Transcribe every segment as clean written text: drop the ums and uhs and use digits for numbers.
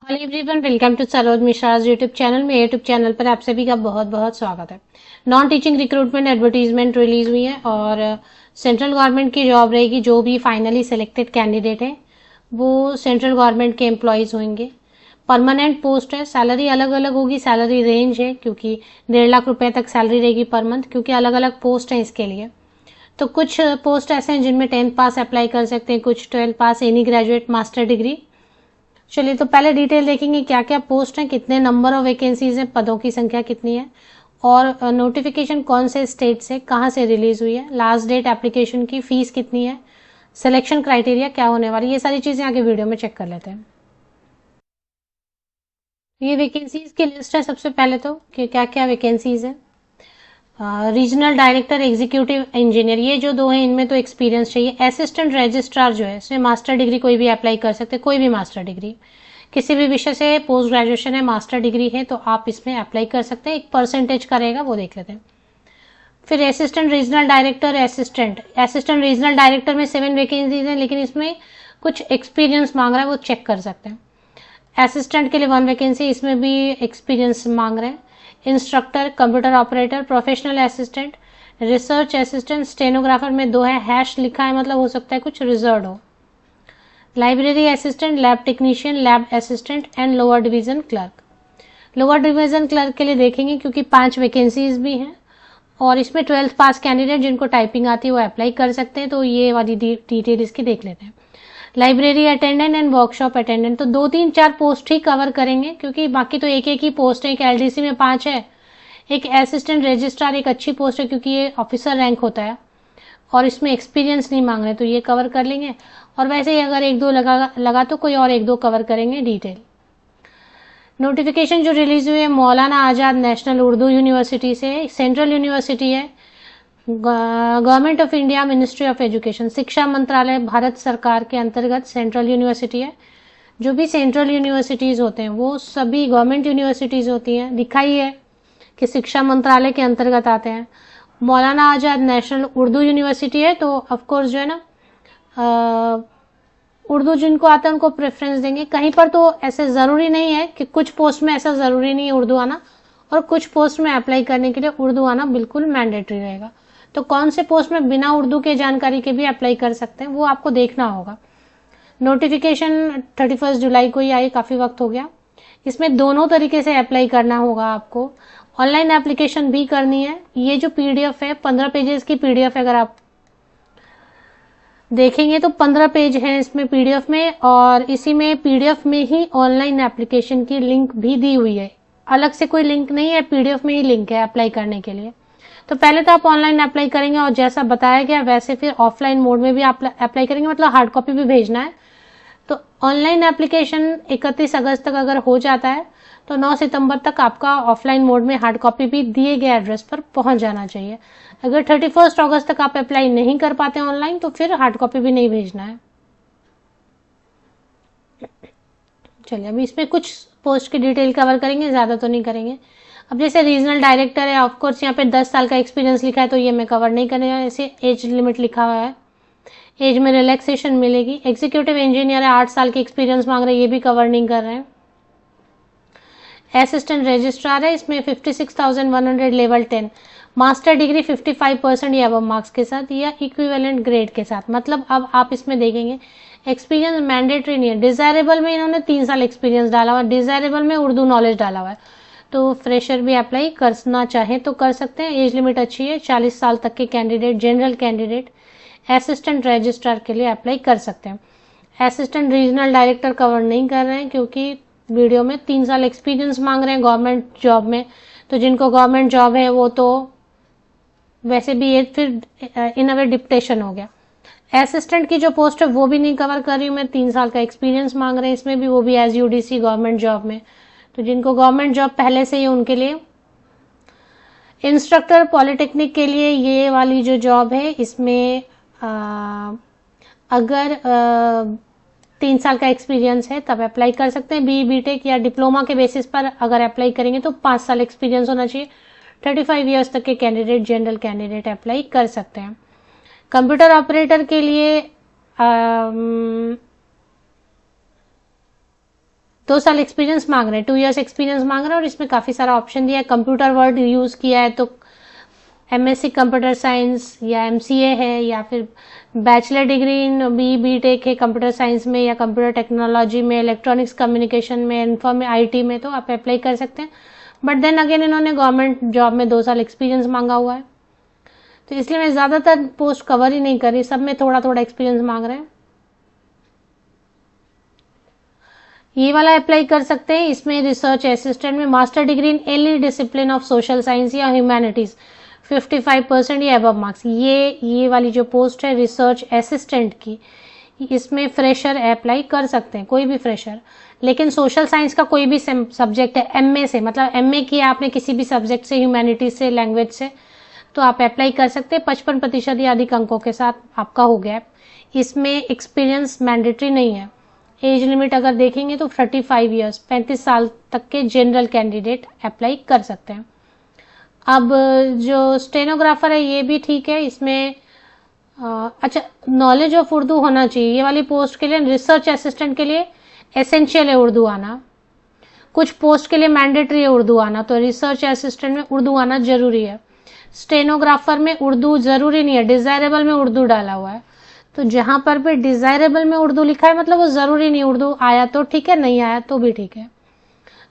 Hello everyone, welcome to Saroj Mishra's YouTube channel. मेरे YouTube channel पर आप सभी का बहुत बहुत स्वागत है। Non teaching recruitment advertisement release हुई है और सेंट्रल गवर्नमेंट की जॉब रहेगी। जो भी फाइनली सिलेक्टेड कैंडिडेट है वो सेंट्रल गवर्नमेंट के एम्प्लॉयज़ होंगे। परमानेंट पोस्ट है। सैलरी अलग अलग होगी, सैलरी रेंज है क्योंकि 1.5 लाख रुपए तक सैलरी रहेगी पर मंथ, क्योंकि अलग अलग पोस्ट है इसके लिए। तो कुछ पोस्ट ऐसे हैं जिनमें 10th पास अप्लाई कर सकते हैं, कुछ 12th पास, एनी ग्रेजुएट, मास्टर डिग्री। चलिए तो पहले डिटेल देखेंगे क्या क्या पोस्ट हैं, कितने नंबर ऑफ वैकेंसीज हैं, पदों की संख्या कितनी है और नोटिफिकेशन कौन से स्टेट से कहाँ से रिलीज हुई है, लास्ट डेट एप्लीकेशन की, फीस कितनी है, सिलेक्शन क्राइटेरिया क्या होने वाली, ये सारी चीजें आगे वीडियो में चेक कर लेते हैं। ये वैकेंसीज की लिस्ट है सबसे पहले तो कि क्या क्या वैकेंसीज है। रीजनल डायरेक्टर, एग्जीक्यूटिव इंजीनियर, ये जो दो हैं इनमें तो एक्सपीरियंस चाहिए। असिस्टेंट रजिस्ट्रार जो है इसमें मास्टर डिग्री कोई भी अप्लाई कर सकते हैं, कोई भी मास्टर डिग्री, किसी भी विषय से पोस्ट ग्रेजुएशन है, मास्टर डिग्री है तो आप इसमें अप्लाई कर सकते हैं। एक परसेंटेज का रहेगा, वो देख लेते हैं। फिर assistant regional director, assistant regional director में 7 वैकेंसीज हैं, लेकिन इसमें कुछ एक्सपीरियंस मांग रहा है, वो चेक कर सकते हैं। असिस्टेंट के लिए 1 वैकेंसी, इसमें भी एक्सपीरियंस मांग रहे हैं। Instructor, computer operator, professional assistant, research assistant, stenographer में 2 है, हैश लिखा है मतलब हो सकता है कुछ रिजर्व हो। Library assistant, lab technician, lab assistant and lower division clerk. Lower division clerk के लिए देखेंगे क्योंकि 5 वैकेंसीज भी हैं और इसमें 12th पास कैंडिडेट जिनको टाइपिंग आती है वो अप्लाई कर सकते हैं, तो ये वाली डिटेल इसकी देख लेते हैं। Library attendant and workshop attendant, तो 2 3 4 पोस्ट ही कवर करेंगे क्योंकि बाकी तो एक एक ही पोस्ट है। एक एलडीसी में 5 है, एक असिस्टेंट रजिस्ट्रार एक अच्छी पोस्ट है क्योंकि ये ऑफिसर रैंक होता है और इसमें एक्सपीरियंस नहीं मांग रहे, तो ये कवर कर लेंगे। और वैसे ही अगर 1 2 लगा तो कोई और 1 2 कवर करेंगे डिटेल। नोटिफिकेशन जो रिलीज हुई है मौलाना आजाद नेशनल उर्दू यूनिवर्सिटी से, सेंट्रल यूनिवर्सिटी है, government of India, ministry of education, शिक्षा मंत्रालय, भारत सरकार के अंतर्गत सेंट्रल यूनिवर्सिटी है। जो भी सेंट्रल यूनिवर्सिटीज होते हैं वो सभी गवर्नमेंट यूनिवर्सिटीज होती हैं, दिखाई है कि शिक्षा मंत्रालय के अंतर्गत आते हैं। मौलाना आजाद नेशनल उर्दू यूनिवर्सिटी है तो ऑफकोर्स जो है ना उर्दू जिनको आता है उनको प्रेफरेंस देंगे। कहीं पर तो ऐसे जरूरी नहीं है कि कुछ पोस्ट में ऐसा जरूरी नहीं है उर्दू आना, और कुछ पोस्ट में अप्लाई करने के लिए उर्दू आना बिल्कुल मैंडेटरी रहेगा। तो कौन से पोस्ट में बिना उर्दू के जानकारी के भी अप्लाई कर सकते हैं वो आपको देखना होगा। नोटिफिकेशन 31 जुलाई को ही आई, काफी वक्त हो गया। इसमें दोनों तरीके से अप्लाई करना होगा आपको। ऑनलाइन एप्लीकेशन भी करनी है। ये जो पीडीएफ है 15 पेजेस की पीडीएफ, अगर आप देखेंगे तो 15 पेज है इसमें पीडीएफ में, और इसी में पीडीएफ में ही ऑनलाइन एप्लीकेशन की लिंक भी दी हुई है। अलग से कोई लिंक नहीं है, पीडीएफ में ही लिंक है अप्लाई करने के लिए। तो पहले तो आप ऑनलाइन अप्लाई करेंगे और जैसा बताया गया वैसे फिर ऑफलाइन मोड में भी आप अप्लाई करेंगे, मतलब हार्ड कॉपी भी भेजना है। तो ऑनलाइन एप्लीकेशन 31 अगस्त तक अगर हो जाता है तो 9 सितंबर तक आपका ऑफलाइन मोड में हार्ड कॉपी भी दिए गए एड्रेस पर पहुंच जाना चाहिए। अगर 31 अगस्त तक आप अप्लाई नहीं कर पाते ऑनलाइन तो फिर हार्ड कॉपी भी नहीं भेजना है। चलिए अभी इसमें कुछ पोस्ट की डिटेल कवर करेंगे, ज्यादा तो नहीं करेंगे। अब जैसे रीजनल डायरेक्टर है, ऑफकोर्स यहाँ पे 10 साल का एक्सपीरियंस लिखा है तो ये मैं कवर नहीं करेगा। ऐसे एज लिमिट लिखा हुआ है, एज में रिलैक्सेशन मिलेगी। एग्जीक्यूटिव इंजीनियर है, 8 साल की एक्सपीरियंस मांग रहे हैं, ये भी कवर नहीं कर रहे हैं। असिस्टेंट रजिस्ट्रार है, इसमें 56,100 लेवल 10, मास्टर डिग्री 55% या अब मार्क्स के साथ या इक्विवेलेंट ग्रेड के साथ। मतलब अब आप इसमें देखेंगे एक्सपीरियंस मैंडेटरी नहीं है। डिजायरेबल में इन्होंने 3 साल एक्सपीरियंस डाला हुआ है, डिजायरेबल में उर्दू नॉलेज डाला हुआ है, तो फ्रेशर भी अप्लाई करना चाहे तो कर सकते हैं। एज लिमिट अच्छी है, 40 साल तक के candidate, general candidate assistant registrar के लिए अप्लाई कर सकते हैं। असिस्टेंट रीजनल डायरेक्टर कवर नहीं कर रहे हैं क्योंकि वीडियो में 3 साल एक्सपीरियंस मांग रहे हैं गवर्नमेंट जॉब में, तो जिनको गवर्नमेंट जॉब है वो तो वैसे भी ये फिर इन अ वे डिप्टेशन हो गया। असिस्टेंट की जो पोस्ट है वो भी नहीं कवर कर रही हूँ मैं, 3 साल का एक्सपीरियंस मांग रहे हैं इसमें भी, वो भी एज यूडीसी गवर्नमेंट जॉब में, तो जिनको गवर्नमेंट जॉब पहले से ही उनके लिए। इंस्ट्रक्टर पॉलिटेक्निक के लिए ये वाली जो जॉब है इसमें अगर 3 साल का एक्सपीरियंस है तब अप्लाई कर सकते हैं। बीटेक या डिप्लोमा के बेसिस पर अगर अप्लाई करेंगे तो 5 साल एक्सपीरियंस होना चाहिए। 35 ईयर्स तक के कैंडिडेट, जनरल कैंडिडेट अप्लाई कर सकते हैं। कंप्यूटर ऑपरेटर के लिए 2 साल एक्सपीरियंस मांग रहे हैं, 2 years एक्सपीरियंस मांग रहे हैं, और इसमें काफी सारा ऑप्शन दिया है। कंप्यूटर वर्ड यूज किया है तो एमएससी कंप्यूटर साइंस या एमसीए है, या फिर बैचलर डिग्री इन बीटेक है कंप्यूटर साइंस में या कंप्यूटर टेक्नोलॉजी में, इलेक्ट्रॉनिक्स कम्युनिकेशन में, इन्फॉर्म आईटी में, तो आप अप्लाई कर सकते हैं। बट देन अगेन इन्होंने गवर्नमेंट जॉब में 2 साल एक्सपीरियंस मांगा हुआ है, तो इसलिए मैं ज्यादातर पोस्ट कवर ही नहीं कर रही, सब में थोड़ा थोड़ा एक्सपीरियंस मांग रहे हैं। ये वाला अप्लाई कर सकते हैं, इसमें रिसर्च असिस्टेंट में master degree in any discipline of social science या ह्यूमैनिटीज, 55% या अबव मार्क्स। ये वाली जो पोस्ट है रिसर्च असिस्टेंट की, इसमें फ्रेशर अप्लाई कर सकते हैं, कोई भी फ्रेशर। लेकिन सोशल साइंस का कोई भी सब्जेक्ट है, एमए से, मतलब एमए किया आपने किसी भी सब्जेक्ट से, ह्यूमैनिटीज से, लैंग्वेज से, तो आप अप्लाई कर सकते हैं। 55% या अधिक अंकों के साथ आपका हो गया। इसमें एक्सपीरियंस मैंडेटरी नहीं है। एज लिमिट अगर देखेंगे तो 35 ईयर्स, 35 साल तक के जनरल कैंडिडेट अप्लाई कर सकते हैं। अब जो स्टेनोग्राफर है ये भी ठीक है, इसमें अच्छा नॉलेज ऑफ उर्दू होना चाहिए। ये वाली पोस्ट के लिए, रिसर्च असिस्टेंट के लिए एसेंशियल है उर्दू आना, कुछ पोस्ट के लिए मैंडेटरी है उर्दू आना, तो रिसर्च असिस्टेंट में उर्दू आना जरूरी है। स्टेनोग्राफर में उर्दू जरूरी नहीं है, डिजायरेबल में उर्दू डाला हुआ है, तो जहां पर भी डिजायरेबल में उर्दू लिखा है मतलब वो जरूरी नहीं, उर्दू आया तो ठीक है, नहीं आया तो भी ठीक है।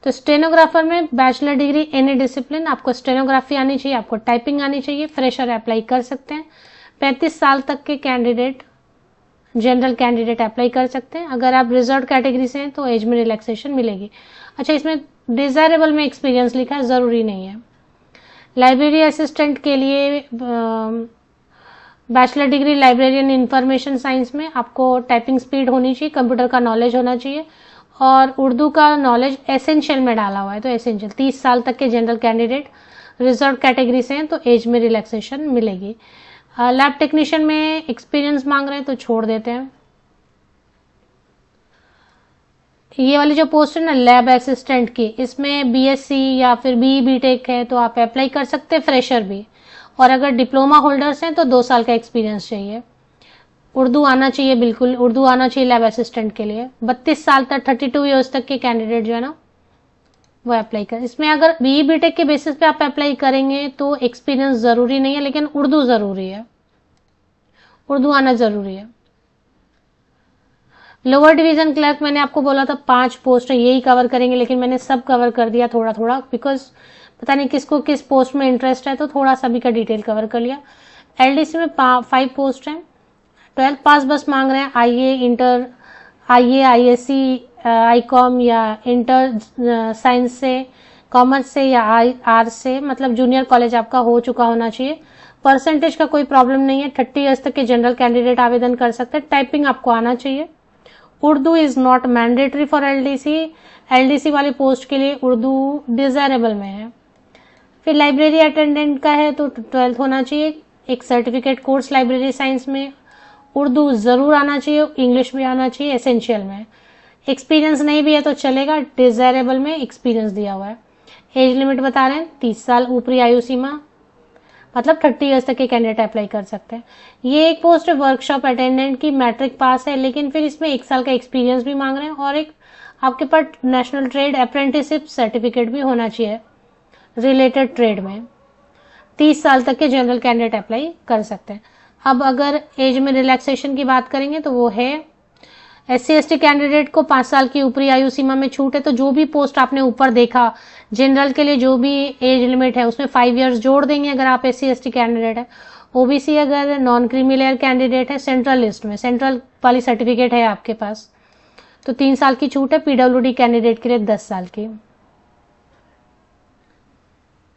तो स्टेनोग्राफर में बैचलर डिग्री एनी डिसिप्लिन, आपको स्टेनोग्राफी आनी चाहिए, आपको टाइपिंग आनी चाहिए, फ्रेशर अप्लाई कर सकते हैं। 35 साल तक के कैंडिडेट, जनरल कैंडिडेट अप्लाई कर सकते हैं। अगर आप रिजर्व कैटेगरी से हैं तो एज में रिलैक्सेशन मिलेगी। अच्छा, इसमें डिजायरेबल में एक्सपीरियंस लिखा है, जरूरी नहीं है। लाइब्रेरी असिस्टेंट के लिए bachelor degree librarian information science में आपको टाइपिंग स्पीड होनी चाहिए, कंप्यूटर का नॉलेज होना चाहिए, और उर्दू का नॉलेज एसेंशियल में डाला हुआ है, तो एसेंशियल। 30 साल तक के जनरल कैंडिडेट रिजर्व कैटेगरी से हैं तो एज में रिलैक्सेशन मिलेगी। लैब टेक्नीशियन में एक्सपीरियंस मांग रहे हैं तो छोड़ देते हैं। ये वाली जो पोस्ट है ना लैब असिस्टेंट की, इसमें बीएससी या फिर बीटेक है तो आप अप्लाई कर सकते हैं, फ्रेशर भी। और अगर डिप्लोमा होल्डर्स हैं तो 2 साल का एक्सपीरियंस चाहिए। उर्दू आना चाहिए, बिल्कुल उर्दू आना चाहिए लैब असिस्टेंट के लिए। 32 साल तक, 32 ईयर्स तक के कैंडिडेट जो है ना वो अप्लाई कर। इसमें अगर बीटेक के बेसिस पे आप अप्लाई करेंगे तो एक्सपीरियंस जरूरी नहीं है, लेकिन उर्दू जरूरी है, उर्दू आना जरूरी है। लोअर डिवीजन क्लर्क मैंने आपको बोला था 5 पोस्ट है, यही कवर करेंगे, लेकिन मैंने सब कवर कर दिया थोड़ा थोड़ा, बिकॉज पता नहीं किसको किस पोस्ट में इंटरेस्ट है, तो थोड़ा सभी का डिटेल कवर कर लिया। एलडीसी में 5 पोस्ट है, 12th पास बस मांग रहे हैं। आईए, इंटर, आईए, आईएससी, आईकॉम या इंटर साइंस से, कॉमर्स से या आर्ट्स से, मतलब जूनियर कॉलेज आपका हो चुका होना चाहिए। परसेंटेज का कोई प्रॉब्लम नहीं है, 30 ईयर्स तक के जनरल कैंडिडेट आवेदन कर सकते हैं। टाइपिंग आपको आना चाहिए। Urdu is not mandatory for LDC, LDC वाली पोस्ट के लिए उर्दू डिजायरेबल में है। फिर लाइब्रेरी अटेंडेंट का है तो 12th होना चाहिए। एक सर्टिफिकेट कोर्स लाइब्रेरी साइंस में, उर्दू जरूर आना चाहिए, इंग्लिश भी आना चाहिए, एसेंशियल में। एक्सपीरियंस नहीं भी है तो चलेगा, डिजायरेबल में एक्सपीरियंस दिया हुआ है। एज लिमिट बता रहे हैं 30 साल, ऊपरी आयु सीमा मतलब 30 ईयर्स तक के कैंडिडेट अप्लाई कर सकते हैं। ये एक पोस्ट है वर्कशॉप अटेंडेंट की, मैट्रिक पास है, लेकिन फिर इसमें 1 साल का एक्सपीरियंस भी मांग रहे हैं, और एक आपके पास नेशनल ट्रेड अप्रेंटिसशिप सर्टिफिकेट भी होना चाहिए रिलेटेड ट्रेड में। 30 साल तक के जनरल कैंडिडेट अप्लाई कर सकते हैं। अब अगर एज में रिलैक्सेशन की बात करेंगे तो वो है SC/ST कैंडिडेट को 5 साल की ऊपरी आयु सीमा में छूट है। तो जो भी पोस्ट आपने ऊपर देखा जनरल के लिए जो भी एज लिमिट है उसमें 5 इयर्स जोड़ देंगे अगर आप SC/ST कैंडिडेट है। ओबीसी अगर नॉन क्रीमी लेयर कैंडिडेट है, सेंट्रल लिस्ट में, सेंट्रल वाली सर्टिफिकेट है आपके पास, तो 3 साल की छूट है। PWD कैंडिडेट के लिए 10 साल की।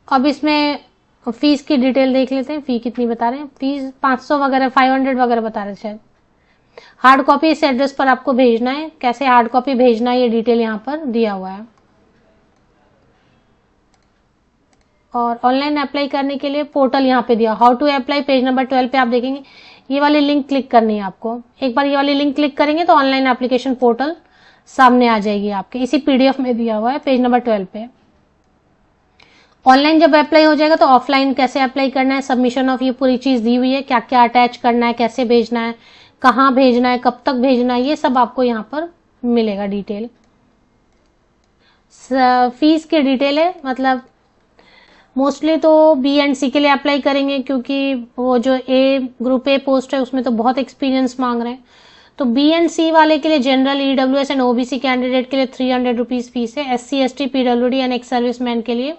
अब इसमें फीस की डिटेल देख लेते हैं, फी कितनी बता रहे हैं। फीस 500 वगैरह, 500 वगैरह बता रहे शायद। हार्ड कॉपी इस एड्रेस पर आपको भेजना है। कैसे हार्ड कॉपी भेजना है ये डिटेल यहाँ पर दिया हुआ है। और ऑनलाइन अप्लाई करने के लिए पोर्टल यहाँ पे दिया, how to apply, page number 12 पे आप देखेंगे। ये वाली लिंक क्लिक करनी है आपको। एक बार ये वाली लिंक क्लिक करेंगे तो ऑनलाइन एप्लीकेशन पोर्टल सामने आ जाएगी आपके, इसी PDF में दिया हुआ है पेज नंबर 12 पे। ऑनलाइन जब अप्लाई हो जाएगा तो ऑफलाइन कैसे अप्लाई करना है, सबमिशन ऑफ, ये पूरी चीज दी हुई है, क्या क्या अटैच करना है, कैसे भेजना है, कहाँ भेजना है, कब तक भेजना है, ये सब आपको यहाँ पर मिलेगा डिटेल। फीस की डिटेल है, मतलब मोस्टली तो बी एंड सी के लिए अप्लाई करेंगे क्योंकि वो जो ए ग्रुप ए पोस्ट है उसमें तो बहुत एक्सपीरियंस मांग रहे हैं। तो बी एंड सी वाले के लिए general, EWS and OBC candidate के लिए 300 रुपीज फीस है। SC ST PWD and ex serviceman के लिए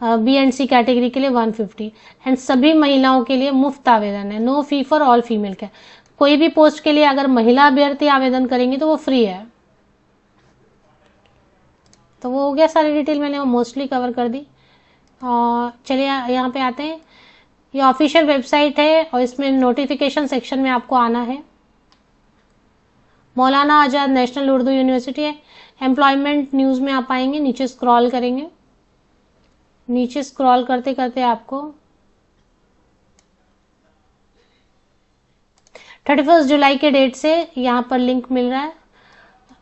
बी एंड सी कैटेगरी के लिए 150 एंड सभी महिलाओं के लिए मुफ्त आवेदन है। No fee for all female के। कोई भी पोस्ट के लिए अगर महिला अभ्यर्थी आवेदन करेंगे तो वो फ्री है। तो वो हो गया, सारी डिटेल मैंने मोस्टली कवर कर दी। और चलिए यहाँ पे आते हैं। ये ऑफिशियल वेबसाइट है और इसमें नोटिफिकेशन सेक्शन में आपको आना है। मौलाना आजाद नेशनल उर्दू यूनिवर्सिटी है। एम्प्लॉयमेंट न्यूज में आप आएंगे, नीचे स्क्रॉल करेंगे। नीचे स्क्रॉल करते करते आपको 31 जुलाई के डेट से यहाँ पर लिंक मिल रहा है।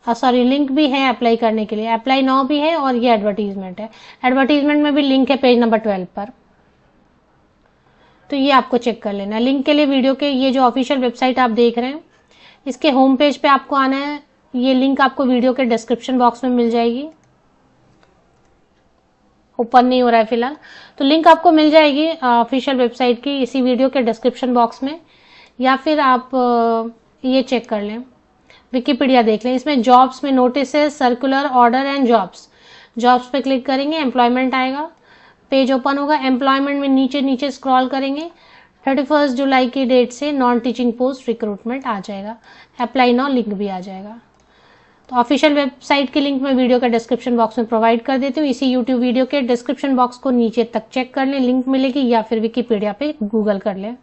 सॉरी, लिंक भी है अप्लाई करने के लिए, अप्लाई नाउ भी है और ये एडवर्टीजमेंट है। एडवर्टीजमेंट में भी लिंक है पेज नंबर 12 पर, तो ये आपको चेक कर लेना। लिंक के लिए वीडियो के ये जो ऑफिशियल वेबसाइट आप देख रहे हैं इसके होम पेज पे आपको आना है। ये लिंक आपको वीडियो के डिस्क्रिप्शन बॉक्स में मिल जाएगी। ओपन नहीं हो रहा है फिलहाल, तो लिंक आपको मिल जाएगी ऑफिशियल वेबसाइट की इसी वीडियो के डिस्क्रिप्शन बॉक्स में, या फिर आप ये चेक कर लें, विकिपीडिया देख लें। इसमें जॉब्स में notices, circular, order and jobs पे क्लिक करेंगे, एम्प्लॉयमेंट आएगा, पेज ओपन होगा। एम्प्लॉयमेंट में नीचे नीचे स्क्रॉल करेंगे, 31 जुलाई की डेट से नॉन टीचिंग पोस्ट रिक्रूटमेंट आ जाएगा। अप्लाई नाउ लिंक भी आ जाएगा। तो ऑफिशियल वेबसाइट की लिंक मैं वीडियो का डिस्क्रिप्शन बॉक्स में प्रोवाइड कर देती हूँ। इसी यूट्यूब वीडियो के डिस्क्रिप्शन बॉक्स को नीचे तक चेक कर लें, लिंक मिलेगी, या फिर विकिपीडिया पे गूगल कर लें।